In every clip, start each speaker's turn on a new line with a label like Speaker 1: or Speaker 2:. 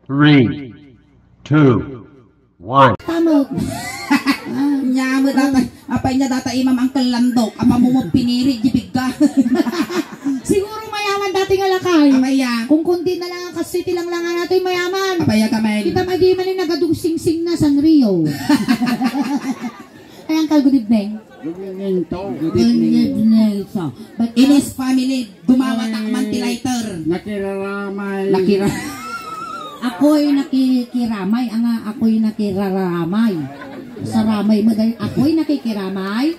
Speaker 1: 3, 2, 1.
Speaker 2: Tama.
Speaker 3: Nya mo data, apay niya data imam Uncle Landok, apa mo piniri jibig ka.
Speaker 2: Siguro mayaman dati nga lakay.
Speaker 3: Apaya.
Speaker 2: Kung kundi na lang kasi tilang lang nga natin mayaman.
Speaker 3: Apaya kamay.
Speaker 2: Kita madi man yung nagadungsing-sing na Sanrio. Ay, Uncle, good evening.
Speaker 4: Good evening to.
Speaker 3: Good evening.
Speaker 2: So, but
Speaker 3: In his family, dumawa ta mantilator.
Speaker 4: Nakiraramay.
Speaker 2: ako'y nakikiramay. Ako'y nakiraramay. Sa ramay mo dahil ako'y nakikiramay.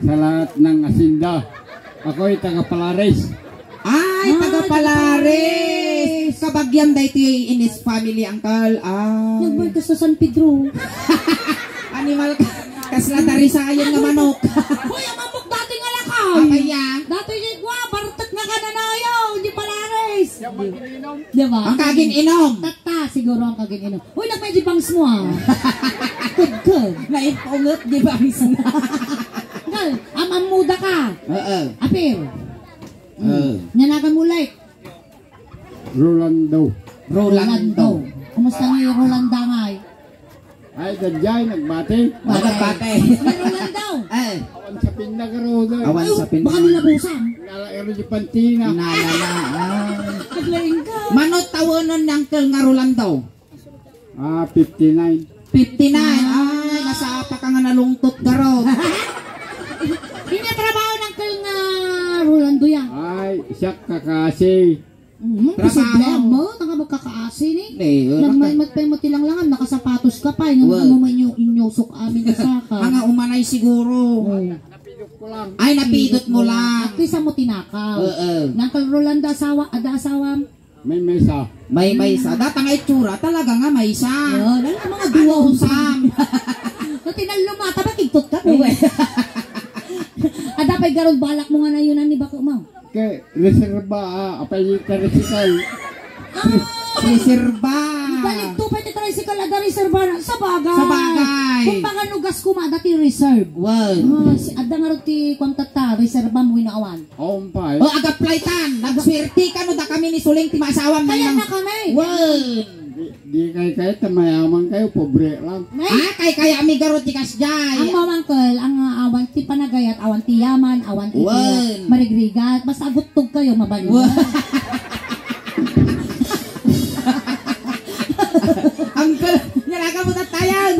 Speaker 4: Sa lahat ng asinda. Ako'y taga-Palares.
Speaker 3: Ay, taga Palares. Kabagyan da ito in his family, Uncle. Ah.
Speaker 2: Nagboy ka sa San Pedro.
Speaker 3: Animal ka. Kaslatari sa ayon nga manok.
Speaker 2: Hoy, ang mamok dati nga lakay.
Speaker 3: Apaya.
Speaker 2: Dati niya kwa, bartak na kananayaw. Hindi Palares. Diba?
Speaker 3: Ang kagin inom.
Speaker 2: Tata, siguro ang kagin inom. Uy, nagmedyo bangs mo ah. Good.
Speaker 3: Naipungot, di ba?
Speaker 2: Gal, amamuda ka.
Speaker 3: Oo.
Speaker 2: Apir. Nyanagan mo like.
Speaker 4: Rolando.
Speaker 3: Rolando.
Speaker 2: Kumusta nga yung Rolanda nga eh?
Speaker 4: Ay, dadjay, nagbati.
Speaker 3: Nagbate.
Speaker 2: May Rolando.
Speaker 3: Eh.
Speaker 4: Awan sa pinagaroda.
Speaker 3: Awan sa
Speaker 2: Baka
Speaker 3: pinag.
Speaker 2: nilabusan.
Speaker 4: Nalaero di Pantina.
Speaker 3: Nalala.
Speaker 2: Kaglaing ka.
Speaker 3: Manot tawonon ng Uncle nga Rolando.
Speaker 4: 59.
Speaker 3: 59. Ay, nasa pa ka nga nalungtot garo.
Speaker 2: Hindi trabaho ng kal nga Rolando yan.
Speaker 4: Ay, siya kakasi.
Speaker 2: Posible mo, naka magkakaasi ni.
Speaker 3: Eh,
Speaker 2: Magpay mo tilang-langan, nakasapatos ka pa. Nang mo man yung inyusok amin na saka.
Speaker 3: mga umanay siguro.
Speaker 4: Napidok ko lang.
Speaker 3: Ay, napidot mo lang.
Speaker 2: At least mo tinakaw.
Speaker 3: Oo.
Speaker 2: Nang kal Rolando asawa.
Speaker 4: May mesa.
Speaker 3: May isa. Data nga itsura, talaga nga may isa.
Speaker 2: Yun, alam mga duwa
Speaker 3: Usam.
Speaker 2: So tinalumata ba kigtot ka? Adapay garod balak mo nga na yun ni bako mo.
Speaker 4: Kay, reserva, apay tricycle.
Speaker 3: Reserva.
Speaker 2: Balik to pwede tricycle ada reserva na sa bagay.
Speaker 3: Sa bagay.
Speaker 2: Kung baka nugas ko dati reserve.
Speaker 3: Wow.
Speaker 2: Si ada nga rin ti kwantata reserva mo inaawan.
Speaker 4: Ompay.
Speaker 3: O, aga playtan. Nagswerte ka no da kami ni Suling timasawam na
Speaker 2: Kaya
Speaker 3: yung...
Speaker 2: na kami.
Speaker 3: Wow.
Speaker 4: Di kayo, tamayaman kayo, pobre lang.
Speaker 3: Ah, kaya amigarot di kasjay.
Speaker 2: Ang mamangkol, ang awan ti panagayat, awan ti yaman, awan ti
Speaker 3: Wan.
Speaker 2: marigrigat, basta agutog kayo, mabalik.
Speaker 3: Uncle, nalaga mo na tayan.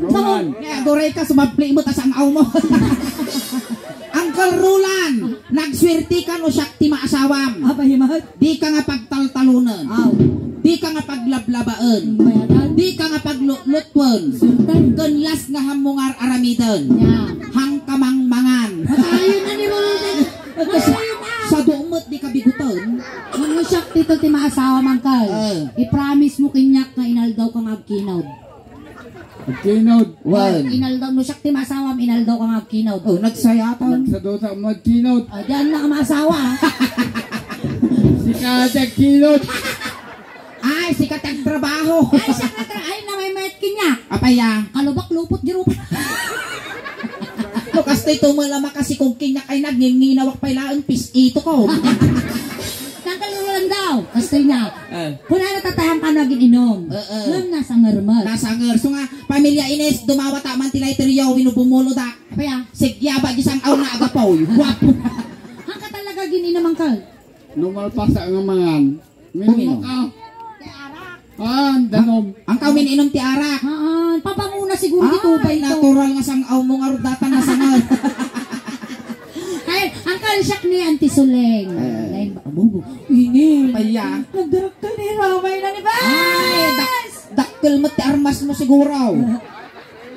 Speaker 4: Roman.
Speaker 3: Duray ka, sumabli mo, tas ang aw mo. Uncle Rulan, nagswerte ka no siya ti maasawam.
Speaker 2: Abahimat?
Speaker 3: Di ka nga pagtaltalunan.
Speaker 2: Aw.
Speaker 3: Di ka nga paglablabaan.
Speaker 2: Bayadan?
Speaker 3: Di ka nga paglutlutuan.
Speaker 2: Sultan?
Speaker 3: Ganlas nga hamungar aramidan.
Speaker 2: Ya.
Speaker 3: Hang kamang mangan.
Speaker 2: Matayo na ni Rolando. Matayo na.
Speaker 3: Sa duumot di ka bigutan.
Speaker 2: Ano siya tito ti maasawa mangkal? I-promise mo kinyak nga inaldaw kang agkinaw.
Speaker 4: Magkinod.
Speaker 2: Inaldaw mo siya ti maasawa, inaldaw kang agkinaw.
Speaker 3: Oh, nagsayatan.
Speaker 4: Nagsadota ang magkinod.
Speaker 2: Diyan na ka maasawa.
Speaker 4: Si Kadek kinod.
Speaker 3: Ay, sikat ang trabaho.
Speaker 2: Ay, siya na ay na may met kinyak.
Speaker 3: Apaya.
Speaker 2: Kalubak lupot girup.
Speaker 3: Lukas tayo tumalama kasi kung kinyak ay nagninginawak pa ilaan pis ito ko.
Speaker 2: Nangkalulan daw. Kastoy niya. Kung na natatayang ka naging inom. Nang nasa ngarmat.
Speaker 3: Nasanger. So nga, pamilya Ines, dumawa taman tilay teriyaw, winubumulo da.
Speaker 2: Kaya,
Speaker 3: Sigyaba gisang aw na agapaw. Guwapo.
Speaker 2: ang ka talaga gininom ang kal.
Speaker 4: Numalpasa ang mangan. Minum ka. Danom.
Speaker 3: Ang kawin inom ti arak.
Speaker 2: Papanguna siguro dito ba ito?
Speaker 3: Natural nga sang aw mong arudatan na sangal.
Speaker 2: Ay, ang kalsyak ni Auntie Suleng. Ay, bubo. Ini.
Speaker 3: Paya.
Speaker 2: Nagdarap ka ni Ramay na ni Bas.
Speaker 3: Ay, dakkel mo ti armas mo siguro.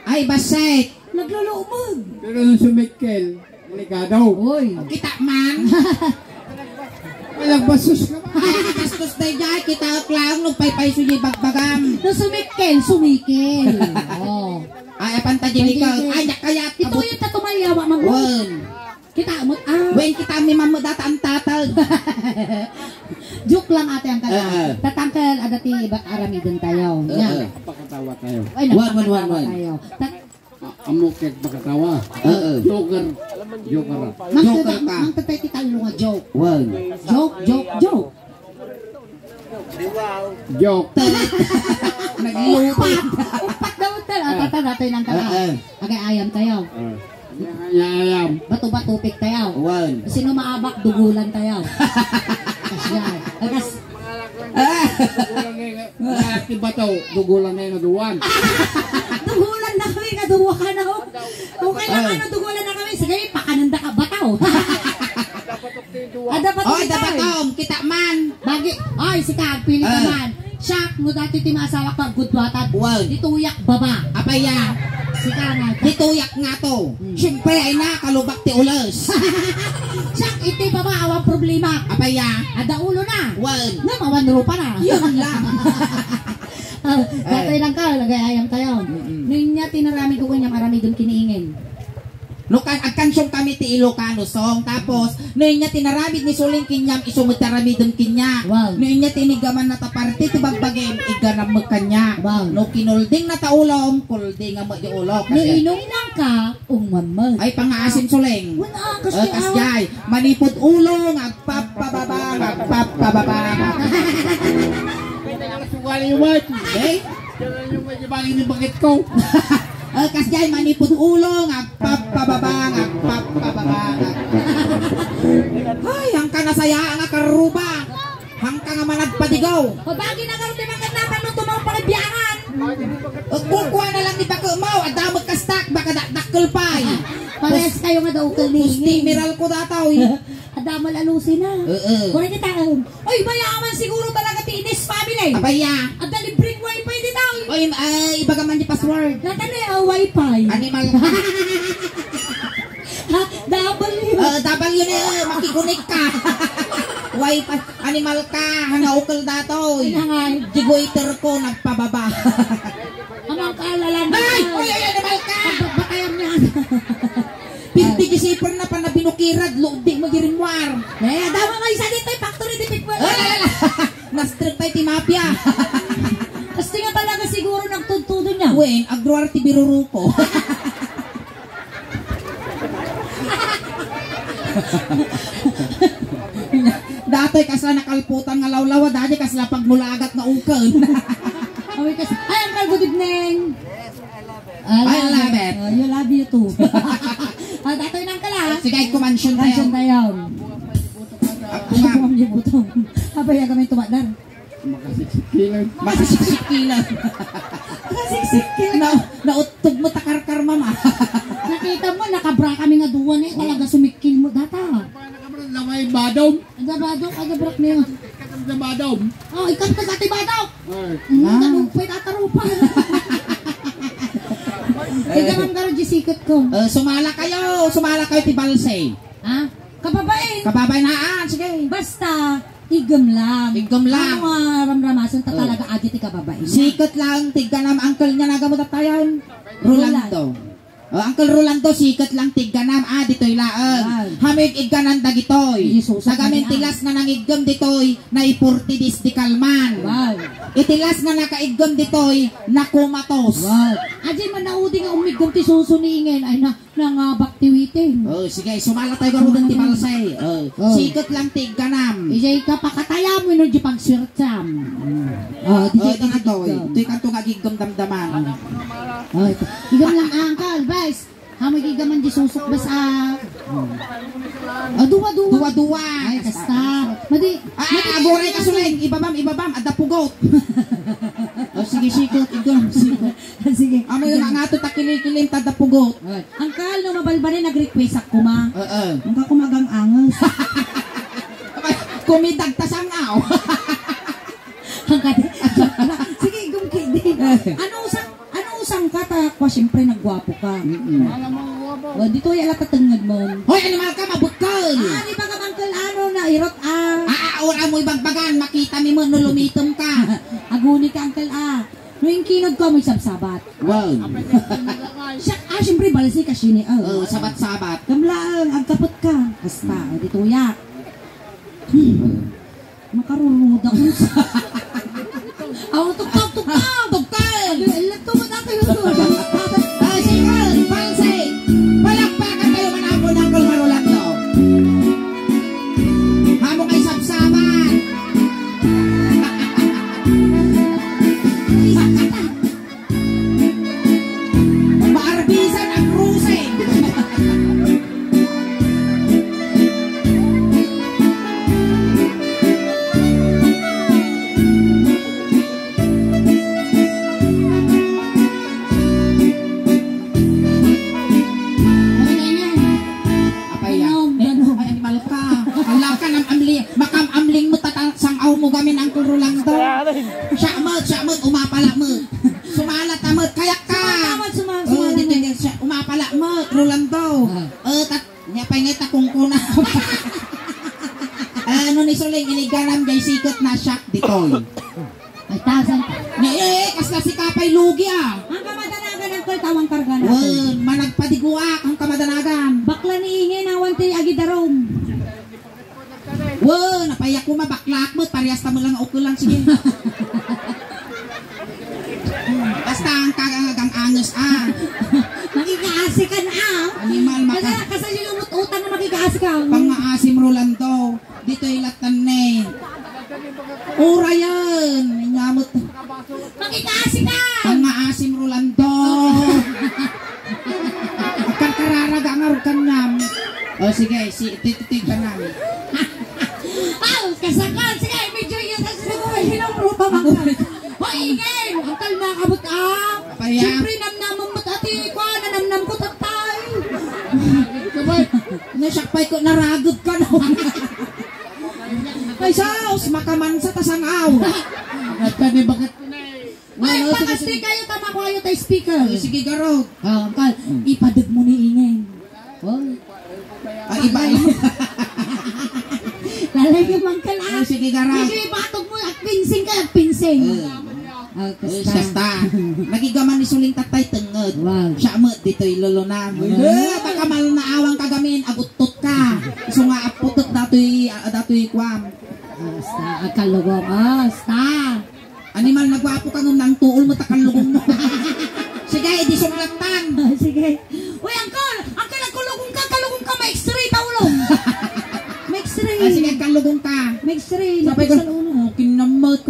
Speaker 3: Ay, baset.
Speaker 2: Nagluluumog.
Speaker 4: Pero nung sumikkel, ligadaw.
Speaker 2: Uy.
Speaker 3: Kita man.
Speaker 4: Ay, nagbasos ka ba?
Speaker 3: Ay, kastos tayo dyan. Kita klang nagpaypay suyi bagbagam.
Speaker 2: No, sumikil. Oh.
Speaker 3: Ay, apantadili ka. Ay, nakayat.
Speaker 2: Ito yung tatumayawa, mago.
Speaker 3: Wen.
Speaker 2: Kita mo,
Speaker 3: Wen kita mi mamudata ang tatag.
Speaker 2: joke lang ate ang kala. Tatangkel, adati aramidon tayo. Yan.
Speaker 4: Pakatawa tayo.
Speaker 2: Ay,
Speaker 3: Wan.
Speaker 2: tayo.
Speaker 4: Amokek pakatawa. Joker. Joker.
Speaker 3: Joker ka.
Speaker 2: Mang tatay ti talo nga joke.
Speaker 3: Wen.
Speaker 2: Joke.
Speaker 4: Joke.
Speaker 3: Naglupit.
Speaker 2: Upat daw tal. Tata datoy nang kala. Agay ayam tayo.
Speaker 4: Ayam.
Speaker 2: Bato-batupik tayo.
Speaker 3: Wan.
Speaker 2: Sino maabak dugulan tayo. Yan. Agas
Speaker 4: Tiba tau, dugulan na yung naduwan.
Speaker 2: dugulan na kami kaduwa ka na. Kung kailangan dugulan na kami, sige pakananda ka bataw. Ada pa
Speaker 3: Oy, dapat tom, kita man.
Speaker 2: Bagi, ay si Kag, pili ka man. Siyak mo dati timasawa ka gudwatan.
Speaker 3: Wow.
Speaker 2: Dituyak baba.
Speaker 3: Apaya,
Speaker 2: Si Kag.
Speaker 3: dituyak nga to. Siyempre ay nakalubak ti ulos.
Speaker 2: Siyak iti baba awang problema.
Speaker 3: Apaya,
Speaker 2: Ada ulo na.
Speaker 3: wan.
Speaker 2: Nga mawanro pa na.
Speaker 3: Yun lang.
Speaker 2: Datoy lang ka, lagay ayam tayo. Ninya tinarami ko kanyang arami doon kiniingin.
Speaker 3: Lukan agkansyon kami ti Ilocano song tapos noon niya tinaramid ni Suling kinyam isumutarami dun kinya.
Speaker 2: Wow.
Speaker 3: Noon niya tinigaman na taparte ti bagbagem iganam mo kanya.
Speaker 2: Wow.
Speaker 3: No kinulding na taulom kulding nga mo di ulo
Speaker 2: No
Speaker 3: kasi
Speaker 2: inom lang ka, umamag.
Speaker 3: ay pangaasim Suling.
Speaker 2: Wala kasi
Speaker 3: Kasjay manipod ulo agpapababa agpapababa.
Speaker 4: Sugali yung mat.
Speaker 3: Okay?
Speaker 4: Diyan yung magibangin yung bakit ko.
Speaker 3: Kasjay manipod ulo agpapababa agpapababa. Ay hangka nasaya nga karuba. Hangka nga managpadigaw.
Speaker 2: O bagi na karoon din ang kanapan nung tumang pangibyahan.
Speaker 3: Kukuha na lang ni Bako Mau, adamot ka stack, baka dakkel pay.
Speaker 2: Parehas kayo nga daw
Speaker 3: Gusti
Speaker 2: kalingin.
Speaker 3: miral ko dataw.
Speaker 2: Adamal alusin na. Kung kita, oy bayaman siguro talaga ti Ines family.
Speaker 3: Abaya.
Speaker 2: At libreng wifi di daw.
Speaker 3: Oy, ibaga man di password.
Speaker 2: Natali wifi.
Speaker 3: Animal.
Speaker 2: Ha, double yun.
Speaker 3: Dabang yun makikunik ka. Wifi, animal ka, hangaukal dataw.
Speaker 2: Pinangay.
Speaker 3: Jigoiter ko, nagpababa.
Speaker 2: Amang kaalalan.
Speaker 3: Ay! Oy, animal ka!
Speaker 2: Babayam niya.
Speaker 3: Pinti gisiper na pa na binukirad, lodi magirinwar.
Speaker 2: Eh, dawa nga isa dito, factory di Pitbull.
Speaker 3: Na-strip tayo ti mafia.
Speaker 2: Kasi nga talaga siguro nagtuntudo niya.
Speaker 3: Wen, agruar ti biruruko. Datoy kasla nakalputan nga lawlawa, dati kasla pagmulagat na ukol.
Speaker 2: Ay, kasi, ay, Uncle, good evening.
Speaker 3: I love it.
Speaker 2: You love you too. Datoy nang kala.
Speaker 3: Sige, kumansyon tayo.
Speaker 2: Kansyon tayo.
Speaker 3: Ako
Speaker 2: Ay,
Speaker 3: nga,
Speaker 2: kumam niyo butong. Habay kami tumadar.
Speaker 4: Makasikilan.
Speaker 3: makasiksik kilang.
Speaker 2: Nakasiksik kila.
Speaker 3: Nautog mo takarkar mama.
Speaker 2: Nakita mo, nakabra kami nga duwan eh. Talaga sumikil mo data.
Speaker 4: Lamay badom.
Speaker 2: Agabadok, agabrak niya.
Speaker 4: Katang sa badom.
Speaker 2: Oh, ikat ka sa tibadaw.
Speaker 4: Ay.
Speaker 2: Tanupay tatarupa. Ikaw ang garo gisikot ko.
Speaker 3: Sumala kayo ti Balsay.
Speaker 2: Ha? Kababae.
Speaker 3: Kababay na sige.
Speaker 2: Basta, igam lang.
Speaker 3: Igam lang.
Speaker 2: Ano ramramasan ta talaga adi ti kababae.
Speaker 3: Sikat lang, tigga nam uncle niya nagamot at tayo. Rolando. Uncle Rolando, sikat lang tigganam. Dito'y laang. Hamig igganan dagitoy.
Speaker 2: Jesus,
Speaker 3: Sagamin tilas nga nangigam ditoy, na ipurti dis di kalman.
Speaker 2: Wow.
Speaker 3: Itilas nga nakaigam ditoy, na kumatos.
Speaker 2: Wow. Adi man naudi nga umigam ti susuningin ay nangabak ti witing.
Speaker 3: Sige, sumala tayo garudan ti Balsay. Sikat lang tigganam.
Speaker 2: Ijay ka pakataya mo no di pagsirtsam.
Speaker 3: Di ka to. Di ka to ngagigam damdaman.
Speaker 2: Igam lang angkal, guys. Hamay gigaman di susok bas duwa.
Speaker 3: Duwa.
Speaker 2: Ay, kasta. Madi.
Speaker 3: Aburay ka suleng. Ibabam. Ada pugot. Sige, sikot. Igam, sikot.
Speaker 2: Sige.
Speaker 3: Ano yun ang ato takilikilim tada pugot.
Speaker 2: Angkal, no mabalbanin nag-request ako ma. Ang ka kumagang angas.
Speaker 3: Kumidag ta sangaw.
Speaker 2: Angkal. Sige, gumkidi. Ano usang ka ta? Kwa, siyempre nagwapo ka. Dito ay alat tatangad mo.
Speaker 3: Hoy, animal ka, mabukal.
Speaker 2: Di ba ka angkal na irot
Speaker 3: Ora mo ibagbagan, makita mi mo no lumitom ka.
Speaker 2: Aguni ka angkal No yung kinod ko may sabsabat.
Speaker 3: Wow.
Speaker 2: Siyempre balasi ka sini.
Speaker 3: Sabat-sabat.
Speaker 2: Gamlang, agkapot ka. Basta, dito ya. Makarunod ako. Tuktok. Ito mo natin yung
Speaker 3: Sige, Balsay. Palakpakan kayo manapo ng Rolando. Hamo kay sabsabat. tao mo gamin Uncle Rolando. Syamot, umapala mo. Sumalat amot, kayak ka.
Speaker 2: Sumalat.
Speaker 3: Dito yung umapala mo, Rolando. Nyapay nga takong kuna. Ano ni Suling, iniganam gay sikot na shock dito.
Speaker 2: Ay, tasan.
Speaker 3: Kasla si Kapay Lugi ah.
Speaker 2: Ang kamadanagan ang tawang karga na.
Speaker 3: Managpadiguak ang kamadanagan.
Speaker 2: Bakla ni ingay na wanti agidarom.
Speaker 3: Napayak ko mabaklak mo. Parehas mo lang okay lang. Sige. Basta ang kagang angus ah.
Speaker 2: Makikaasi ka na ah.
Speaker 3: Animal maka.
Speaker 2: Kasi lumut-utang na makikaasi ka.
Speaker 3: Pangaasim Rolando. Dito ilatan na ura yan. Inyamot.
Speaker 2: Makikaasi ka.
Speaker 3: Pangaasim Rolando. Akan kararaga nga rukan ngam. Sige, titig ka na.
Speaker 2: Kasakal. Sige, medyo yun. Hilang rupa makal. Ingay. Ang kalma kabut ah. Siyempre namnamang mo't ati ko. Nanamnam ko tatay.
Speaker 3: Nasakpay ko, naragod ka na. Ay, saos, makamansa tasangaw.
Speaker 4: At kani bakit
Speaker 2: Ay, pakasti kayo, tama ko kayo tayo speaker.
Speaker 3: Sige, garog.
Speaker 2: Angkal, ipadag mo ni ingay.
Speaker 3: Iba.
Speaker 2: Lalay yung mangkal ah.
Speaker 3: Sige, garog.
Speaker 2: Sige, batog mo at pinsing ka, at pinsing.
Speaker 3: Sasta. Nagigaman ni Suling tatay tengod. Syamot dito ilolonam. Baka mal na awang kagamin, agutot ka. So nga aputot datoy kwam.
Speaker 2: Basta, akalugong. Basta.
Speaker 3: Animal nagwapo ka nung tuol mo takalugong mo. Sige, edi sumlatan.
Speaker 2: Sige. Uy, angkal, kalugong ka, ma-x-ray taulong. Ma-x-ray.
Speaker 3: Sige, kalugong ka.
Speaker 2: Ma-x-ray.
Speaker 3: Sabi ko, kinamot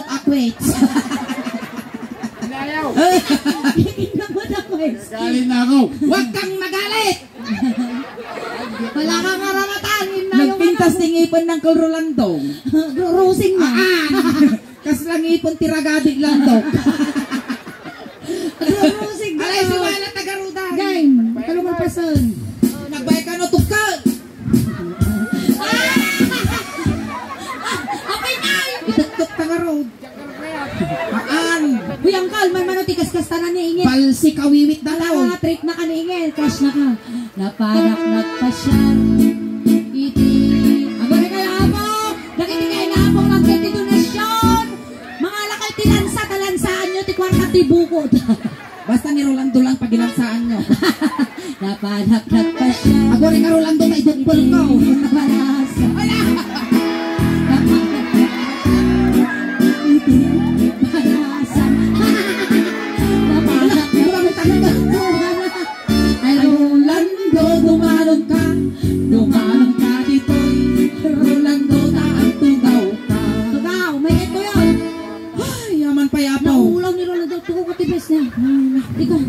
Speaker 3: akwits.
Speaker 2: Kinamot akwits.
Speaker 4: galing na ako?
Speaker 3: Huwag kang magalit.
Speaker 2: Wala kang karamatan.
Speaker 3: Nagpintas ng ipon ng Rolando.
Speaker 2: Rosing na.
Speaker 3: Kas lang ipon tiragadig lang daw.
Speaker 2: Rosing na.
Speaker 3: Alay, si Wala tagarudan.
Speaker 2: Game, kalungan person.
Speaker 3: Nagbay ka no tukal.
Speaker 2: Apay na!
Speaker 3: Ituktok tagarod.
Speaker 2: Uy, angkal, may manutikas-kas tanan ni ingin.
Speaker 3: Palsi kawiwit na daw.
Speaker 2: Trick na ka ni ingin. Crush na ka. Napanak nagpasya. Iti. Ang gano'n kayo amo. Nakiti kayo na among nagkiti donasyon. Mga lakay talansaan nyo. Tikwarta tibukod.
Speaker 3: Basta ni Rolando lang pag ginansaan nyo.
Speaker 2: Napanak nagpasya.
Speaker 3: Ako rin ka Rolando na idukpol ko.
Speaker 2: Napanasa. Wala!
Speaker 3: Dumalong ka dito'y Rolando taang tugaw ka.
Speaker 2: Tugaw, may ito yun.
Speaker 3: Ay, yaman pa yapaw.
Speaker 2: Naulaw ni Rolando, tuko ko tibes niya. Ikaw,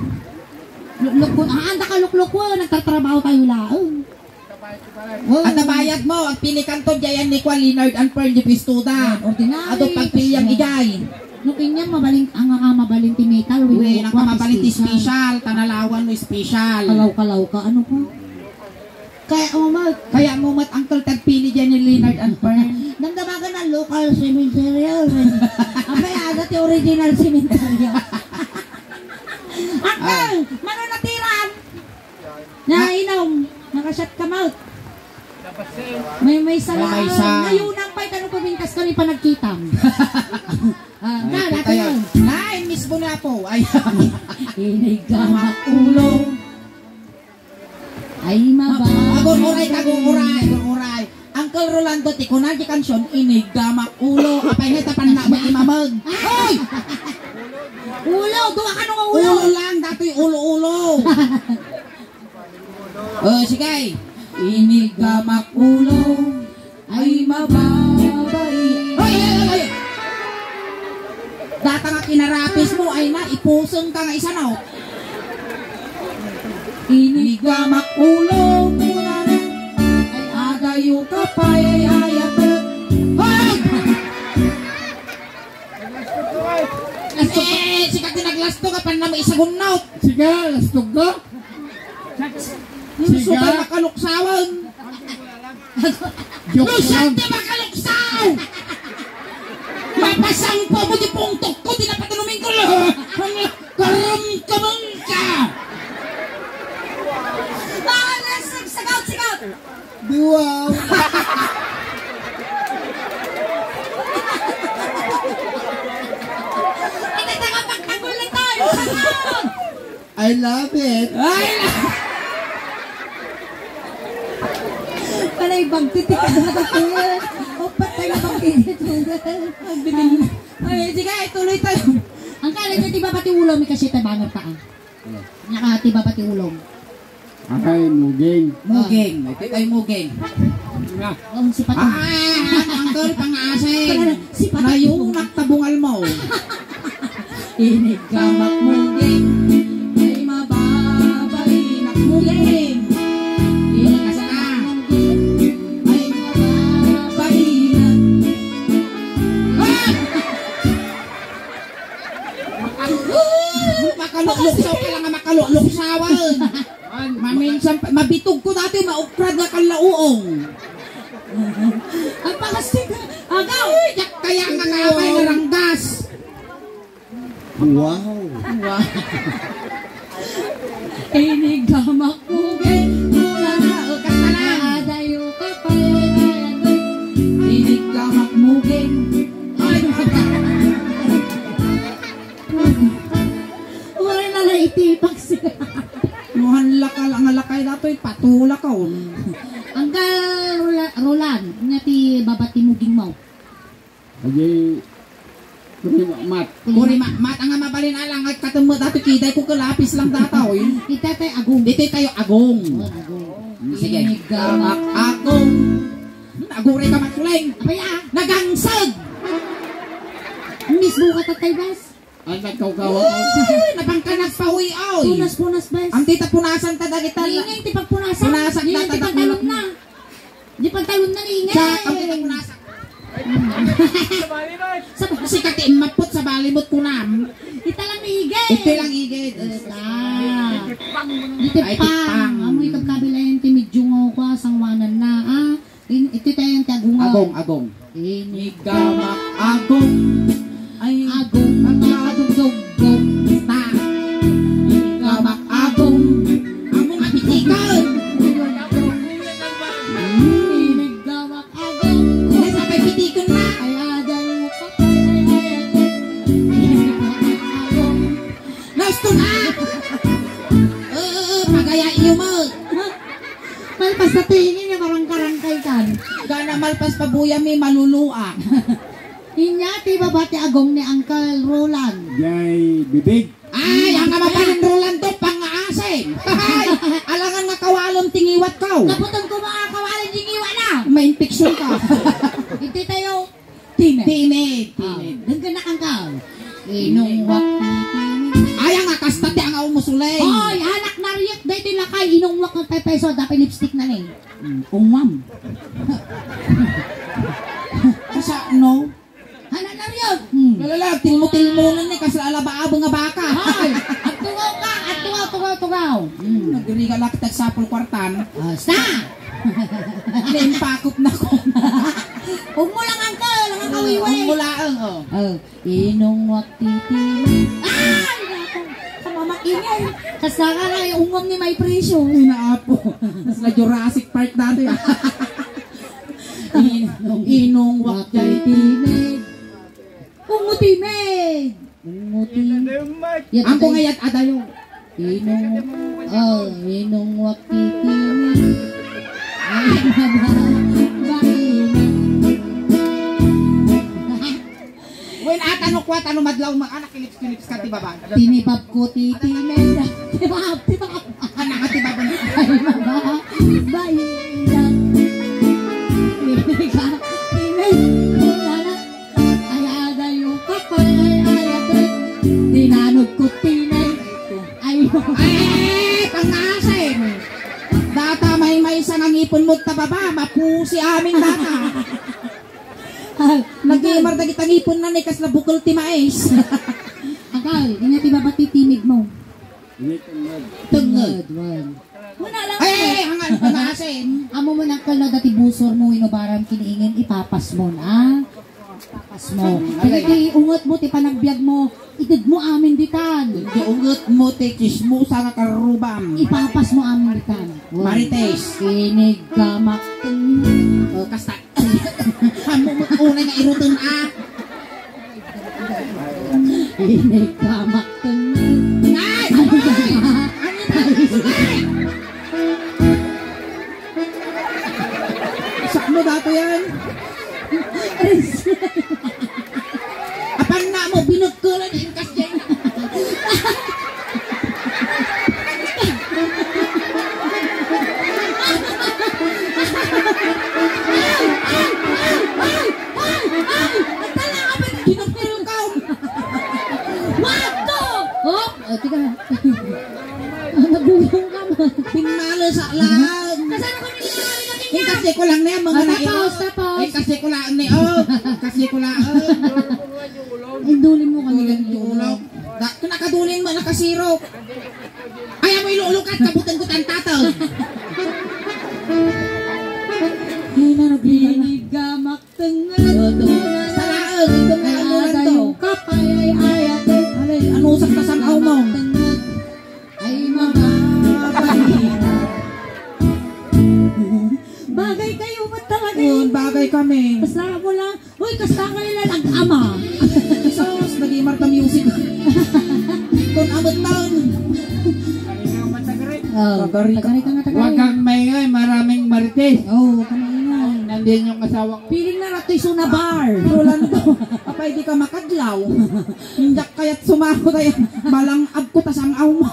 Speaker 2: anda ka lukluk ko, nagtatrabaho tayo laong.
Speaker 3: At nabayad mo, ang pilikan to diyan ni Juan Leonard and Pearl di Pistuda.
Speaker 2: Ordinary.
Speaker 3: Ato pagpiliyang igay.
Speaker 2: Nukin yan, mabalin ti metal.
Speaker 3: Uy, nakamabalit ti special. Tanalawan mo special.
Speaker 2: Kalaw ka, ano pa?
Speaker 3: Kaya mo mat Uncle tagpili diyan ni Leonard and Pearl.
Speaker 2: Nagdamagan ng local cemetery. Abay, ada ti original cemetery. Uncle, mano natiran? Nainom, nakashot ka mouth. May sala.
Speaker 3: May sa.
Speaker 2: Ngayon ang pa'y tanong pabintas kami pa nagkitam. Dati yun.
Speaker 3: Nay, miss mo na po. Ay,
Speaker 2: Inigamak ulo. Ay mababa.
Speaker 3: Aguray. Uncle Rolando, ti kunal di kansyon, inigamak ulo. Apay nga tapan na ba imamag. Hoy!
Speaker 2: Ulo, duwa ka nung ulo.
Speaker 3: Ulo lang, dato'y ulo-ulo. Sige. Inigamak ulo. Ay mababay. Ay! Data nga kinarapis mo, ay na, ipusong ka nga isa na. Inigamak ulo. Ay agayo ka pa, ay ayat. Hoy! Sikat tinaglasto ka pa na may isagun naut.
Speaker 4: Sige, lastog ka.
Speaker 3: Luso ka makaluksawan.
Speaker 4: Joke
Speaker 3: Luso
Speaker 4: lang.
Speaker 3: ka makaluksaw. Mapasangpa mo di pungtok ko, di na patanumin ko lang. Karam-kamang ka.
Speaker 2: Sigaw!
Speaker 3: Wow.
Speaker 2: Pagtanggol lang tayo! Sigaw!
Speaker 3: I love it.
Speaker 2: Panay bang titik ka na tayo. O patay na bang titik. Ay, sige, tuloy tayo. Ang kalang na tiba pati ulong, may kasi tabangan pa. Nakatiba pati ulong.
Speaker 4: Akay, muging.
Speaker 3: Muging. Ito tayo muging.
Speaker 2: Oh, si Patong.
Speaker 3: Uncle, pang-asin.
Speaker 2: Si Patong.
Speaker 3: Ngayong nagtabungal mo.
Speaker 2: Inigamak muging, ay mababay na muging. Inigamak muging, ay mababay na.
Speaker 3: Makaluluksaw ka lang nga makaluluksawan. Maminsan, mabitog ko dati, maukrad na kalauong.
Speaker 2: Ang pakastig. Agaw!
Speaker 3: Kaya nga kaabay na ranggas.
Speaker 4: Wow.
Speaker 2: Inigamak muging, mula na adayo ka pa. Inigamak muging, ay wala na naitipak siya.
Speaker 3: Nuhan lakal, ang lakay dato, patula ka.
Speaker 2: Ang Roland, nga ti babati muging mo.
Speaker 4: Aji, mat.
Speaker 3: Kuri mat ang mabalin alang at katamo dato kiday ko kalapis lang dataw.
Speaker 2: Kita tayo agong.
Speaker 3: Dito tayo agong. Sige.
Speaker 2: Inigamak.
Speaker 3: Agong. Agong rin ka matuleng.
Speaker 2: Apaya,
Speaker 3: Nagangsag.
Speaker 2: miss buka tatay bes.
Speaker 4: Ay, nagkaukawa ko.
Speaker 3: Napangkanag pa huy oy.
Speaker 2: Punas bes.
Speaker 3: Ang tita punasan ta dagita.
Speaker 2: Ingay, ti pagpunasan.
Speaker 3: Punasan na,
Speaker 2: Di pantalon na. Di pantalon na ingay.
Speaker 3: Sa ang tita punasan. Si kati mapot sa balibot ko nam.
Speaker 2: Ita lang higay.
Speaker 3: Ito lang igid.
Speaker 2: Ito
Speaker 3: Ay,
Speaker 2: pang.
Speaker 3: tipang.
Speaker 2: Amoy kabila yung timidjungaw ko, sangwanan na. Ito tayo yung tagungaw.
Speaker 3: Agong.
Speaker 2: Inigamak.
Speaker 3: Agong. Ay,
Speaker 2: Agong. Agong.
Speaker 3: ta. Inigamak agong. Among apitikan.
Speaker 2: Inigamak agong.
Speaker 3: Ay, sabay pitikon na.
Speaker 2: Ay aday mo ka. Inigamak agong.
Speaker 3: Nasto na. Pagaya iyo mo.
Speaker 2: Malpas na tingin nga parang karangkay kan.
Speaker 3: Gana malpas pabuya may malulua.
Speaker 2: Inya, ti babati agong ni Uncle Roland.
Speaker 4: Jay, bibig.
Speaker 3: Ay, ang kamapanin Rolando, pang-aasin. Ay, alangan nga kawalong tingiwat ka.
Speaker 2: Kaputan ko mga kawalan yung iwa na.
Speaker 3: May infection ka.
Speaker 2: Iti tayo, timid.
Speaker 3: Timid.
Speaker 2: Denggan na kang kao. Inungwak ni timid.
Speaker 3: Ay, ang akastate ang umusulay.
Speaker 2: Oy, anak na riyot. Dahil tilakay, inungwak ng peso. Dapat lipstick na rin. Umam.
Speaker 3: Kasa, no?
Speaker 2: Anak na riyot.
Speaker 3: Lalala, tilmo-tilmonan ni kasi alabaabo nga baka.
Speaker 2: Hoy, at tungaw ka. At tungaw.
Speaker 3: Nagriga lang kitag sapol kwartan.
Speaker 2: Basta.
Speaker 3: Naimpakop na ko.
Speaker 2: Huwag mo lang Uncle. Ang kawiway.
Speaker 3: Ang mulaang, oh.
Speaker 2: Inungwak titimid. Ay, naku. Kamamakingay. Kasaka nga yung ungam ni may presyo.
Speaker 3: Inaapo. Mas na Jurassic Park dati. Inungwak kay
Speaker 2: timid. Ungutimid.
Speaker 3: Ang kungayat adayo.
Speaker 2: Inungwak titimid. Ay,
Speaker 3: When atano kwat ano madlaw mga anak kilips ka ti baba.
Speaker 2: tinipap ko titimid. Tibap.
Speaker 3: Anak ka ti baba.
Speaker 2: Ay, mababailan. Tinanod ko tinay. Ay,
Speaker 3: Pangasin. Data may isang ang ipon mo tababa, mapusi aming data. Nag-iimar na kitang ipon na nikas na bukol ti mais.
Speaker 2: Akal, ingati ba ba't timid mo?
Speaker 3: Tungod.
Speaker 2: Muna lang.
Speaker 3: Ay, hangan pangasin.
Speaker 2: Amo mo nang kal na dati busor mo, inubaram kiniingin, ipapas mo na. Tapas mo. Kaya ungot mo, ti panagbiag mo. Itid mo amin ditan.
Speaker 3: Hindi ungot mo te chismosa nga karubam.
Speaker 2: Ipapas mo amin ditan.
Speaker 3: Marites.
Speaker 2: Kinig ka makteng.
Speaker 3: O kasta. Amo mo unay nga irutun
Speaker 2: Kinig ka makteng.
Speaker 3: Ay! Sak mo dato yan. Apan na mo binagkulan yung kasyeng.
Speaker 2: Tiga. Nagulong ka mo.
Speaker 3: Pinmalo sa lahat.
Speaker 2: Kasano ko nilalari na
Speaker 3: Eh kasi ko lang na yan mga
Speaker 2: Tapos, tapos.
Speaker 3: Eh kasi ko lang na kasi ko lang.
Speaker 2: Indulin mo kami ng
Speaker 3: Ulog. Nakadulin mo nakasiro. Ayaw mo ilulukat kabutan ko tantataw.
Speaker 2: Binig gamak tengah.
Speaker 3: Salaan ito mo ang ulan to.
Speaker 2: Kapay ay ayat.
Speaker 3: Ano usap ka sa mo?
Speaker 2: Ay mga balita. Bagay kayo ba talaga
Speaker 3: Yun, bagay kami.
Speaker 2: Basta mo lang. Uy, kasta kayo lang nag-ama.
Speaker 3: Sos, nag-imarta music. Kung amot taon.
Speaker 2: Tagari ka nga tagari.
Speaker 4: Huwag kang maingay, maraming marites.
Speaker 2: Oo, kamaingay.
Speaker 4: Nandiyan yung asawa ko.
Speaker 2: Piling na ratoy suna bar.
Speaker 3: Rolando, apay di ka makadlaw. Hindak kaya't sumako tayo. Balang ab ko tasang aw mo.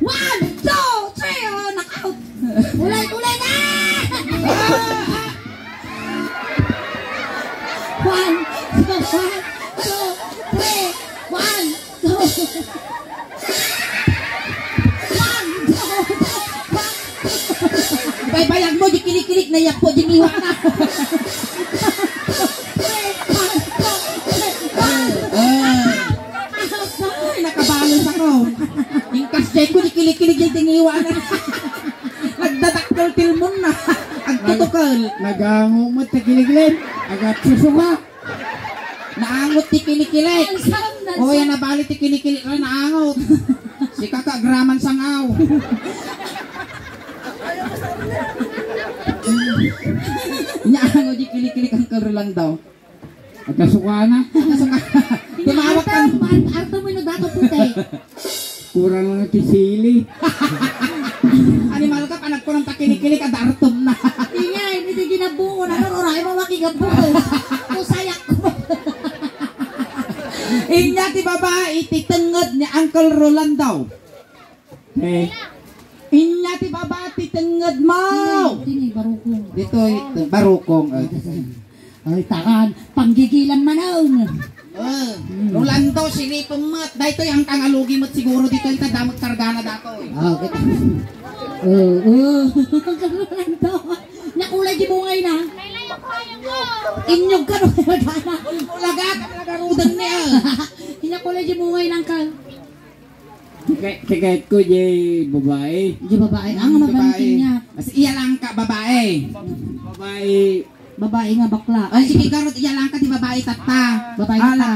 Speaker 2: One, two, three. Oh, knockout. Ulay na. One, two, three. One, two.
Speaker 3: Baybayag mo, di kilik-kilik na yak po, di niwa na. Ay, nakabalos ako. Yung kasay ko, di kilik-kilik yung tingiwa na. Nagdadaktal tilmon na. Agtutukal.
Speaker 4: Nag-aangong mo, takiligilin. Agad suso ka.
Speaker 3: Naangot ti kinikilik. O yan nabalik ti kinikilik na naangot. Si kakagraman sangaw. Naangot ti kinikilik ang karulang daw.
Speaker 4: Agkasuka na.
Speaker 3: Tumawag ka.
Speaker 2: Arto mo yung dato puti.
Speaker 4: Kurang lang iti sili.
Speaker 3: Animal ka, panag ko ng takinikilik at artom na.
Speaker 2: Ingay, hindi ginabuo na. Oray mo makigabuo. Kusayak ko.
Speaker 3: Inya ti babae, titengod ni Uncle Rolando.
Speaker 4: Eh,
Speaker 3: Inya ti babae, titengod mo.
Speaker 2: Dini, barukong.
Speaker 3: Dito, barukong.
Speaker 2: Ay, takan. Panggigilan manaon.
Speaker 3: Rolando, silipong mo't. Dito yung kangalugi mo't siguro dito yung tadamot kargana dato.
Speaker 2: Ah, kita. Rolando. Nakulay di bungay na. Inyog ka nung nagana.
Speaker 3: Ulagat, nagarudan niya.
Speaker 2: Inakulay di bungay ng kal.
Speaker 4: tikait ko di babae.
Speaker 2: Di babae. Ang mabanting niya.
Speaker 3: Mas iya lang ka, babae.
Speaker 4: Babae.
Speaker 2: Babae nga bakla.
Speaker 3: Ay, sige karot, iya lang ka, di babae tata.
Speaker 2: Babae tata.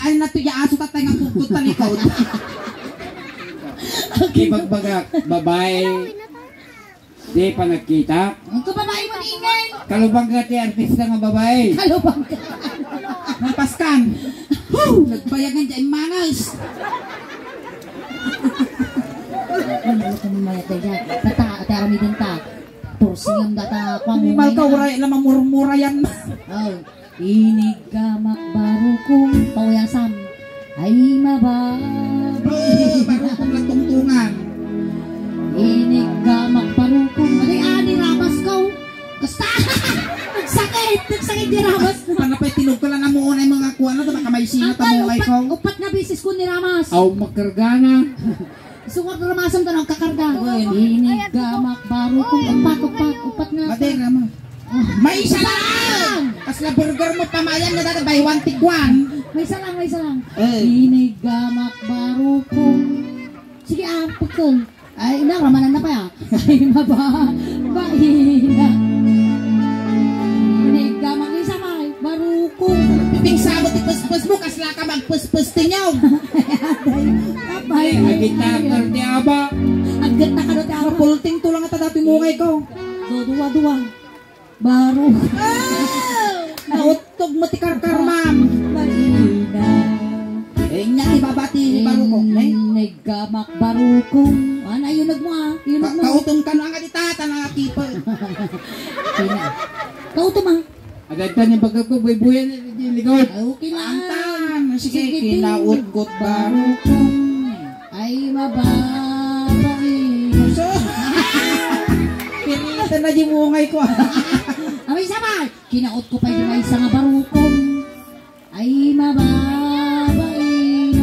Speaker 3: Ay, natuya aso tatay nga puput talikod.
Speaker 4: Ibagbagak. Babae. Di pa nagkita.
Speaker 2: Ang babae mo ingay.
Speaker 4: Kalubang ka ti artista nga babae.
Speaker 2: Kalubang ka.
Speaker 3: Napaskan. Nagbayagan dyan manas.
Speaker 2: Ano ko mamaya tayo. Tata, atarami din ta. Tursiyang data kwa mo.
Speaker 3: Animal ka, uray, alam mamurmura yan.
Speaker 2: Oh, inig ka makbarukong pawayasam. Ay mababay.
Speaker 3: Barukong lang tungtungan.
Speaker 2: Inig ka makbarukong. Alay, ani ramas ko. Kasta! Nagsakit di ramas.
Speaker 3: Panapay tinog ko lang na muna yung mga kuha na, baka may sinat ang mga ko.
Speaker 2: Upat na bisis ko ni ramas.
Speaker 4: Aw makargana.
Speaker 2: Sukat na ramasam ka ng kakarga. Inig ka makbarukong. Upat na.
Speaker 3: Madera mo. May isa lang! Kas na burger mo pamayan na dati, buy one take one.
Speaker 2: May isa lang. Inig ka makbarukong. Sige, pagkol. Ay, ina, ramanan na pa ya. Ay, mababa. Ina.
Speaker 3: Ping sabot ipus-pus mo, kasla ka magpus-pus tinyaw.
Speaker 2: Kapay.
Speaker 4: Nagitaker di aba.
Speaker 2: Ang ganda ka doon, Tara.
Speaker 3: Pulting to lang ata dati mungay ko.
Speaker 2: Duwa. Baro.
Speaker 3: Nautog mo ti karkar, ma'am.
Speaker 2: Marina.
Speaker 3: Eh, nga ibabati ni Barukong.
Speaker 2: Naggamak Barukong. Ano, yunag mo ah. Yunag mo.
Speaker 3: Kautong ka na nga ditata na kipa.
Speaker 2: Kautom ah.
Speaker 4: Agad yung baga ko, buhay-buhay na likod.
Speaker 2: Ay, okay lang.
Speaker 3: Antan. Sige,
Speaker 2: Sige,
Speaker 3: kinaut-gut Barukong.
Speaker 2: Barukong. Ay, mababain.
Speaker 3: So, pinita na di mungay ko.
Speaker 2: Abay, sabay. Kinaot ko pa yung may isang Barukong. Ay, mababain.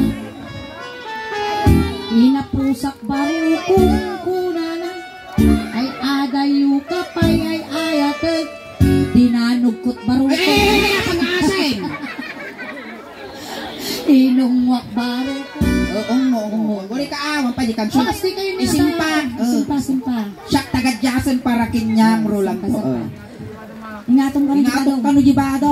Speaker 2: Inapusak Barukong kunana. Ay, adayu kapay ay ayatag. Dinanugkot Barukong.
Speaker 3: Pag-aasin.
Speaker 2: Inungwak Barukong.
Speaker 3: Oo. Wala ka awan pa di kanso.
Speaker 2: Kasi kayo na
Speaker 3: Isimpa.
Speaker 2: Simpa.
Speaker 3: Siyak tagadyasan para kinyang rulang ko.
Speaker 2: Ingatong ka rin
Speaker 3: Ingatong ka no jibado.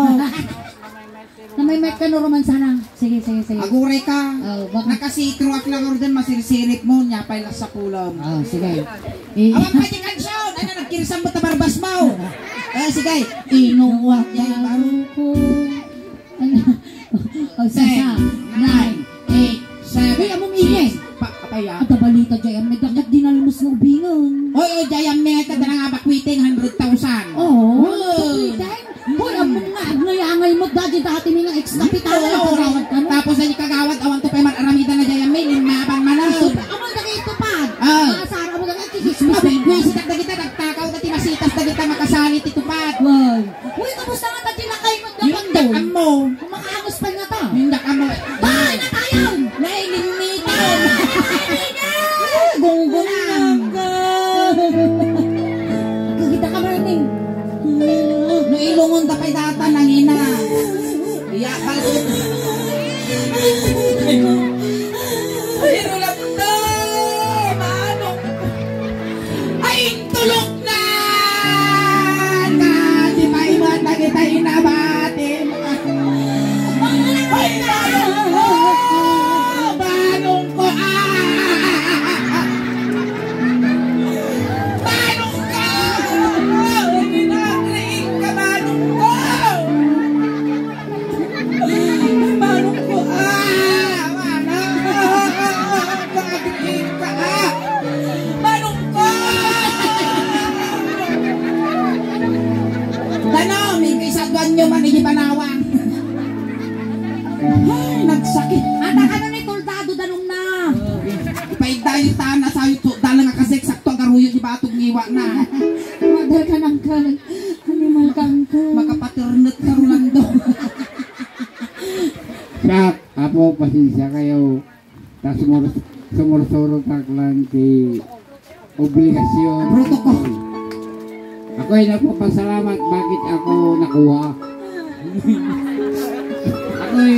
Speaker 2: na may mic ka no romansana. Sige.
Speaker 3: Agure ka.
Speaker 2: Baka.
Speaker 3: Nakasitro ak lang ordan masirisirit mo nya pay las sa pulam.
Speaker 2: Sige.
Speaker 3: Awan pa di kanso. Ano nagkirisam mo tabarbas mo. Sige. Inuwak jay Barukong.
Speaker 2: Ano? Sasa. 9, 8, 7. Uy, among ingay.
Speaker 3: Papaya.
Speaker 2: At balita Jayam, nagdagat dinalmos ng ubingan.
Speaker 3: Oy, Jayam Meta na nga bakwiting 100,000.
Speaker 2: Oo. Bakwiting? Hoy, among nga, ngayangay mo dati ni nga ex-kapitan na kagawad ka mo.
Speaker 3: Tapos ay kagawad, awan to pay mag-aramida na Jayam May, limabang manaw.
Speaker 2: Among nag-itupad. Sara mo nag-ikismis.
Speaker 3: Abay, sitak na kita, nagtakaw na timasitas na kita makasali titupad.
Speaker 2: Wow. Uy, kamusta nga tati na kayo magdapag
Speaker 3: Yung mo.
Speaker 2: Kumakangos pa nga ta.
Speaker 3: Yung mo.
Speaker 2: Bye na tayo!
Speaker 3: Nailimitan. Gunggunang.
Speaker 2: Kagita ka maraming.
Speaker 3: No ilungon tapay data ng ina. Iya, balot. Pero lang to. Mano. Ay, tulog na. Kasi may mata kita inabati. Ay, banong ko. Banong ka. Ginagriin ka, banong ko. Banong ko. Ginagriin ka. Banong ko. Ano, may kaisagwan nyo man, hindi panawang. Ay, nagsakit.
Speaker 2: Anak ano ni Toldado danong na.
Speaker 3: Ipaigdayo tahan na sa'yo to. Dala nga kasi eksakto ang karuyo di batog ngiwa na.
Speaker 2: Madal ka ng kanan. Animal kang ka.
Speaker 3: Makapaternot ka Rolando.
Speaker 4: Sak, apo, pasensya kayo. Tas sumursurot ako lang kay obligasyon.
Speaker 3: Bruto ko.
Speaker 4: Ako ay nagpapasalamat bakit ako nakuha. Ako ay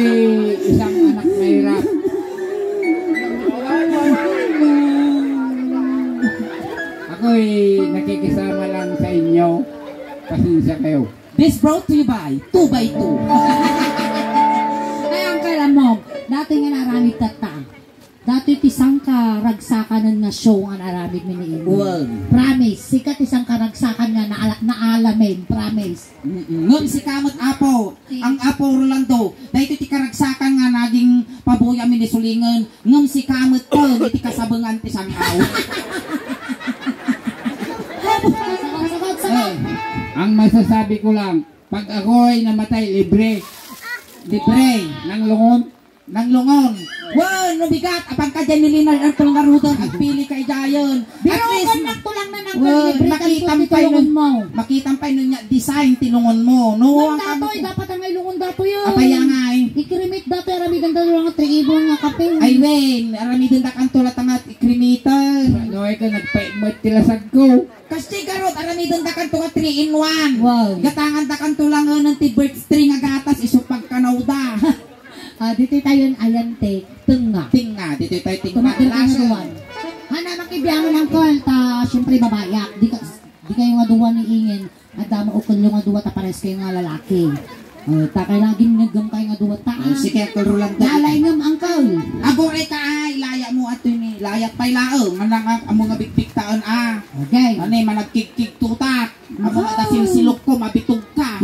Speaker 4: isang anak mahirap. Ako ay nakikisama lang sa inyo. Pasensya kayo.
Speaker 3: This brought to you by 2x2.
Speaker 2: Ay, ang kailan mo, dati nga naramid tata. Dati tisang ka ragsakan nga show nga naramid miniin.
Speaker 3: Wow.
Speaker 2: Promise, sikat isang karagsakan nga naalamin. Promise.
Speaker 3: Ngam si kamot apo. Ang apo Rolando. Dahil ti karagsakan nga naging pabuya minisulingan. Ngam si kamot ko. Iti kasabangan ti sangaw.
Speaker 4: Ang masasabi ko lang, pag ako ay namatay libre,
Speaker 3: Libre.
Speaker 4: ng lungon,
Speaker 3: Nang lungon. Wow, nabigat. Apang ka dyan nilinar ang tulungarudan at pili kay Jayon.
Speaker 2: Pero
Speaker 3: At least,
Speaker 2: kung nagtulang na ng
Speaker 3: well,
Speaker 2: libre
Speaker 3: makitang
Speaker 2: kan
Speaker 3: pa
Speaker 2: tulungan
Speaker 3: yun.
Speaker 2: mo.
Speaker 3: Makitang pa yun niya, design, tinungon mo. No,
Speaker 2: Nang datoy, dapat ang ilungon dato yun.
Speaker 3: Apaya nga eh.
Speaker 2: Ikrimit dato, aramidan dato lang 3 ibon nga kape.
Speaker 3: Ay, wen, aramidin da kang tulat ang ikrimiter.
Speaker 4: noy ka nagpaimot tilasag ko.
Speaker 3: Kasi garot, aramidin da kang tulat 3-in-1.
Speaker 2: Wow.
Speaker 3: Gatangan da kang tulangan ng tibert string agatas, isupag kanawda.
Speaker 2: Dito tayo ayante, tunga.
Speaker 3: Tinga, dito tayo tinga.
Speaker 2: Tumatil ka nga duwan. Hana makibiyangan ng call, syempre babayak. Di kayo nga duwan ni Ingin. At dama ukol yung nga duwa ta pares kayo nga lalaki. Takay laging naggamkay nga duwa ta.
Speaker 3: Sige, Uncle Rolando.
Speaker 2: Nalay ngam, Uncle.
Speaker 3: Agore ka ay, laya mo ato ni. Layat pa'y lao. Manang ang mga bigpik taon
Speaker 2: Okay.
Speaker 3: Ano managkikik tutak. Ang mga tasil-silok ko, mabitog ka.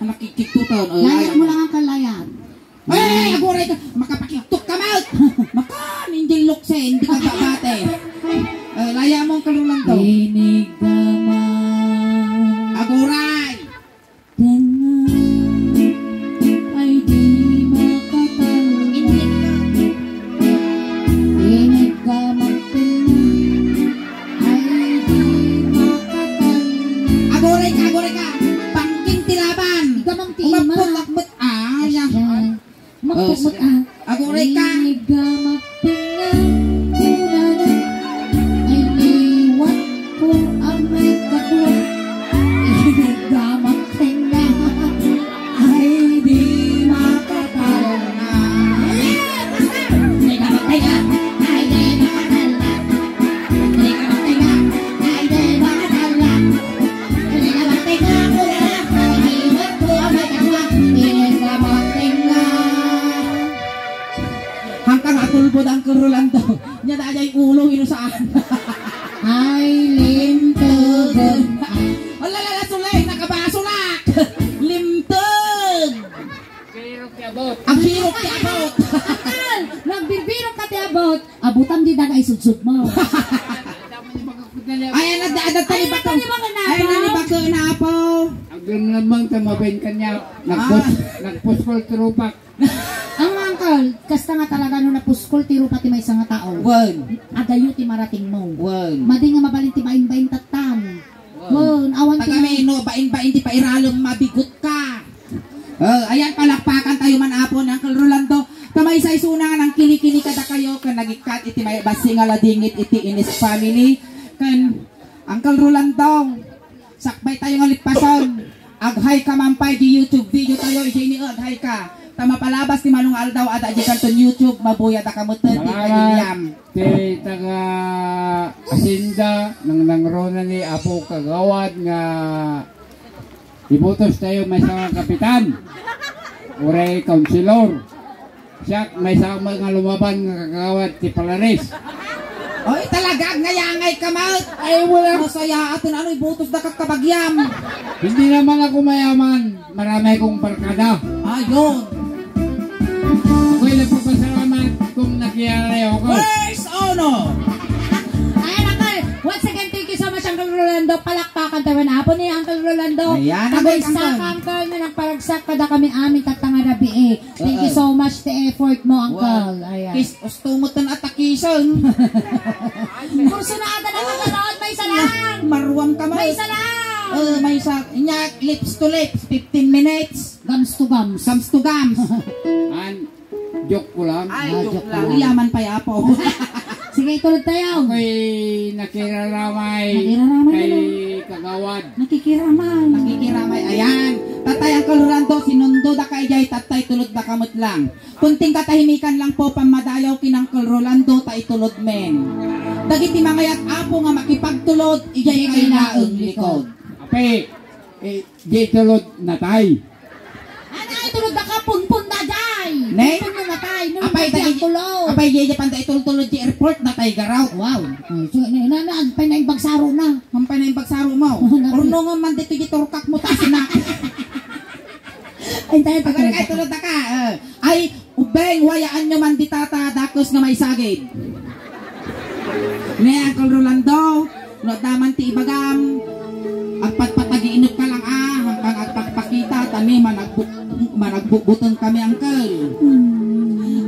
Speaker 3: Managkikik tutak.
Speaker 2: Layat mo lang, Uncle, layat.
Speaker 3: Ay, agore ka. Makapakiktok ka maut. Makan, hindi lukse, hindi ka babate. Laya mo, Uncle Rolando.
Speaker 2: Tinig naman.
Speaker 3: Agoray.
Speaker 2: Tanga ay di makatalwa. Tinig ka magtinag ay di makatalwa.
Speaker 3: Agoray ka. Pangking tilaban.
Speaker 2: Gamang tima.
Speaker 3: Umapot-lakbot. Yan.
Speaker 2: Magpumot
Speaker 3: Agoray ka.
Speaker 2: Tinig ka magtinag. Kunana ay liwat ko ang may katwa. Tinig ka magtinag ay di makatalwa. Tinig ka magtinag ay di makatalwa. Tinig ka magtinag ay di makatalwa. Tinig ka magtinag kunana ay liwat ko ang may katwa. Tinig ka magtinag.
Speaker 3: Hanggang atulbod ang Rolando. Nya da ay ulo inusaan.
Speaker 2: Ay limtod.
Speaker 3: Alala sulay nakabasulak. Limtod. Ang hirok ti abot.
Speaker 2: Akal, nagbirbirong ka ti abot. Abutan di daga isudsud mo.
Speaker 3: Ay nadadag tali ba ko?
Speaker 2: Ay, nalibak
Speaker 3: Ay nalibak ko na po.
Speaker 4: Ang lamang tamabain kanya. Nagpuskol trupak.
Speaker 2: Ang uncle, kasta nga talaga nung napuskol tiro pati may isang nga tao.
Speaker 3: Wan.
Speaker 2: Adayo ti marating mo.
Speaker 3: Wan.
Speaker 2: Madi nga mabalin ti bain-bain tatan. Wan, awan ti
Speaker 3: Taga no bain-bain di pa iralom mabigot ka. Ayan palakpakan tayo man apon Uncle Rolando. Kamay sa isuna ng kili-kili kada kayo kan nagikat iti may basing aladingit iti Inis family kan Uncle Rolando. Sakbay tayo nga litpason. Aghay ka mampay di YouTube video tayo iti ni aghay ka. Tama palabas ti Manong Aldaw at aji kanton YouTube mabuya ta kamutet ti William.
Speaker 4: Ti taga Asinda nang nangrona ni Apo Kagawad nga ibutos tayo may isang kapitan. Uray councilor. Siya may isang mga lumaban nga kagawad ti Palaris.
Speaker 3: Oy talaga ngayangay ka maut. Ay wala masaya aton ano ibutos da kakabagyam.
Speaker 4: Hindi naman ako mayaman. Marami kong barkada.
Speaker 3: Ayun.
Speaker 4: Ako'y nagpapasalamat kung nakiyari ako.
Speaker 3: First honor.
Speaker 2: Ayan, Uncle. Once again, thank you so much, Uncle Rolando. Palakpakan tayo na po ni Uncle Rolando.
Speaker 3: Ayan,
Speaker 2: Nagaysak, Uncle, na nagparagsak kada kami amin tatanga rabi eh. Thank you so much the effort mo, Uncle. Ayan.
Speaker 3: Kis ustumotan at takison.
Speaker 2: Kursunada na maganood, may isa lang.
Speaker 3: Maruwang ka
Speaker 2: May
Speaker 3: may.
Speaker 2: isa lang.
Speaker 3: May isa. Inya lips to lips. 15 minutes.
Speaker 2: Gums to gums.
Speaker 3: Gums to gums.
Speaker 4: Joke ko lang.
Speaker 3: Ay,
Speaker 2: joke
Speaker 3: joke lang.
Speaker 2: lang.
Speaker 3: Iyaman pa yapo.
Speaker 2: Sige, tulad tayo.
Speaker 4: Ako'y nakiraramay
Speaker 2: Nakiraramay
Speaker 4: kay
Speaker 2: na
Speaker 4: Kagawad.
Speaker 2: Nakikiraman.
Speaker 3: Nakikiramay. Ayan. Tatay ang Rolando, sinundo da kay jay tatay tulod da kamot lang. Kunting katahimikan lang po pamadayaw kinang Rolando ta itulod men. Dagiti mangayat apo nga makipagtulod ijay kay naeng likod.
Speaker 4: Ape, di tulod natay.
Speaker 2: Ano ay tulad na ka punpun na day.
Speaker 3: Ne?
Speaker 2: Punpun na natay. Nung
Speaker 3: Apay
Speaker 2: nagsiyak
Speaker 3: dagi
Speaker 2: tulog.
Speaker 3: apay jay panda itulod di airport na tay garaw.
Speaker 2: Wow. So, pay na yung bagsaro na.
Speaker 3: Mampay na yung pagsaro mo. Orno nga man dito giturkak mo ta sina.
Speaker 2: Ay, tayo
Speaker 3: Pagkari kay tulod na ka. Ay ubeng wayaan nyo man di tata dakos nga may sagid. Ne Uncle Rolando, no daman ti ibagam. Agpatpatagiinot ka lang hanggang agpakpakita tani managbubutong kami Uncle.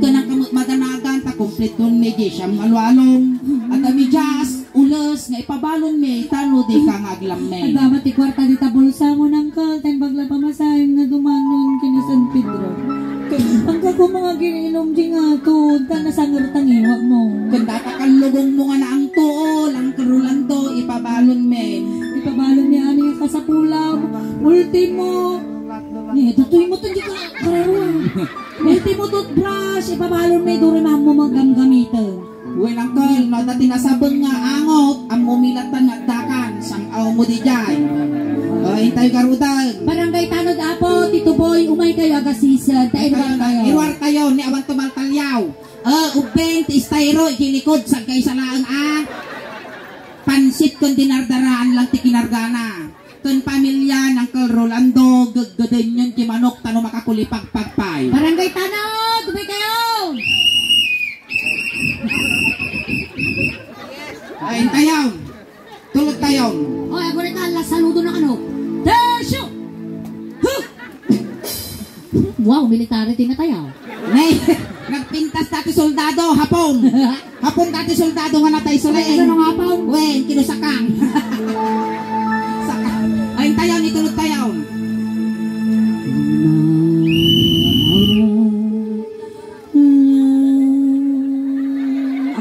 Speaker 3: Kanang kamot madanagan ta kompleton medyo siyam alwalong at ami jas ulos nga ipabalon me tano di ka nga aglam me.
Speaker 2: Ang dapat ikwarta di tabulsa mo ng kal, tayong bagla pamasahin nga dumanon kini San Pedro. Ang kako mga gininom di nga to, ta nasangar tangiwa mo.
Speaker 3: Kung datakalugong mo nga na ang tuol, ang Rolando ipabalon me.
Speaker 2: Ipabalon ni ani nga kasapulaw, ultimo. Ni tutoy mo to di ka kararo. Ultimo toothbrush, ipabalon may durimam mo magamgamitan.
Speaker 3: Uy Uncle, no dati nasabon nga angot, ang mumilatan nga dakan, sang aw mo di jay. Hintay karudag.
Speaker 2: Barangay Tanod Apo, Tito Boy, umay ka
Speaker 3: likod sa kay sa laang pansit kun dinardaraan lang ti kinargana. Kun pamilya ng Uncle Rolando gaggaden yun ti manok tano makakulipag pagpay.
Speaker 2: Barangay Tanod, dubay kayo.
Speaker 3: Ay tayo. Tulog tayo.
Speaker 2: Oy, ako rin ka, saludo ng ano. Desyo! Huh! Wow, military din na tayo.
Speaker 3: Nay, nagpintas dati soldado, hapon. Hapon dati soldado nga natay sulain.
Speaker 2: Ano nga hapon?
Speaker 3: Wen, kinusakang. Sakang. Ay tayo, nitulog tayo.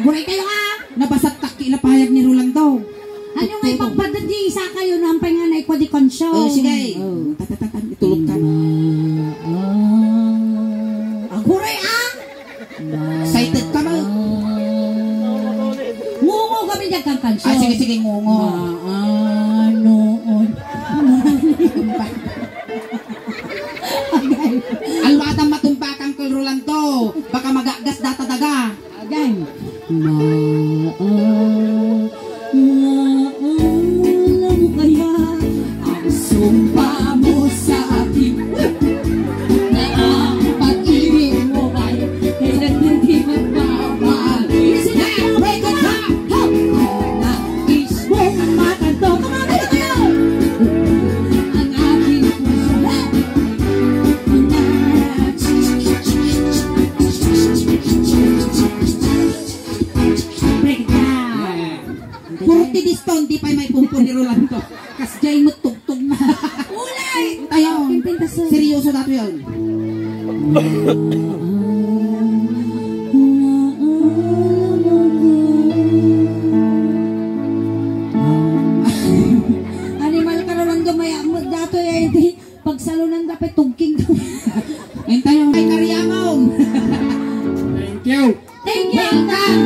Speaker 2: Aguray kayo ha!
Speaker 3: Nabasat taki napahayag ni Rolando.
Speaker 2: Ano may pagbadan di isa kayo ng panganay ko di konsyo.
Speaker 3: Oh, sige. Tatatatan, itulog ka.
Speaker 2: Aguray ah!
Speaker 3: Excited ka ba?
Speaker 2: Ngungo kami dyan kang konsyo.
Speaker 3: Ah, sige, sige, ngungo.
Speaker 2: Noon.
Speaker 3: Alwadang matumbakan ko Rolando. Baka magagas data daga.
Speaker 2: Again. Alam kaya ang sumpa mo sa akin na ang pag-ibig mo ay kailan hindi magmamali. Sinabi ko na nais mong makanto. Kumami na kayo! Ang aking puso break it down.
Speaker 3: Kurti diston, di pa may pumpun ni Rolando. Kas jay mo tugtog na.
Speaker 2: Ulay!
Speaker 3: Tayo.
Speaker 2: Pimpintasan.
Speaker 3: Seryoso dato yun.
Speaker 2: Animal ka naman gamay mo dato eh. Pagsalunan dapat tugking to.
Speaker 3: Ayun tayo. Ay, kariyamon.
Speaker 4: Thank you.
Speaker 2: Thank you, Kang!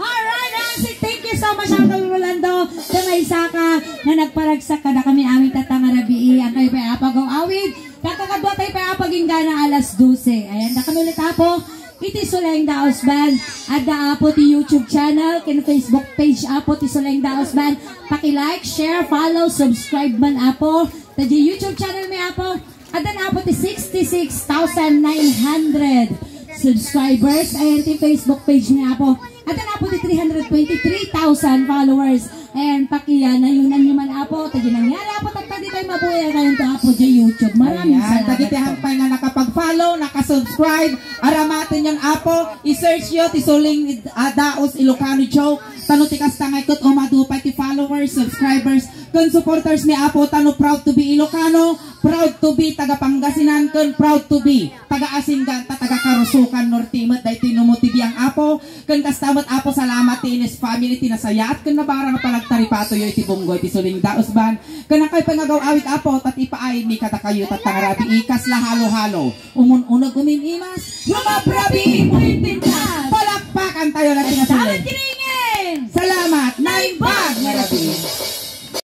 Speaker 2: Alright, Nancy, thank you so much, Uncle Rolando. Sa may saka na nagparagsak ka na kami aming tatangarabii. Ang kayo pa apagaw awid. Kakakadwa tayo pa apaging gana alas 12. Ayan, na kami ulit apo. Iti Suleng Daos Band. At na apo ti YouTube channel. Kin Facebook page apo ti Suleng Daos Band. Paki-like, share, follow, subscribe man apo. Tadi YouTube channel may apo. At na apo ti 66,900 subscribers. Ayan, ti Facebook page niya po. At na po ti 323,000 followers. Ayan, pakiyan na yun nyo man apo. Tagi nangyari apo. Tagtadi tayo mabuhay ngayon to apo sa YouTube. Maraming
Speaker 3: Ayan, tagi ti
Speaker 2: salamat po.
Speaker 3: hampay nga nakapag-follow, nakasubscribe. Aramatin yan apo. I-search yun, ti Suling Daos Ilocano Joke. Tano ti kastangay kot umadupay ti followers, subscribers. Kun supporters ni apo, tano proud to be Ilocano. Proud to be taga Pangasinan, kun proud to be taga Asingan, taga Karusukan, Nortimat, dahi tinumutibi ang apo. Kun kastamat apo, salamat ti Ines family, tinasayat. Kun nabarang palagtaripato yoy ti Bunggoy, ti Suling Daos Band. Kun nakay pangagaw awit apo, tatipaay ni katakayo tatangarabi ikas la halo-halo. Umun-unag umimimas, lumabrabi!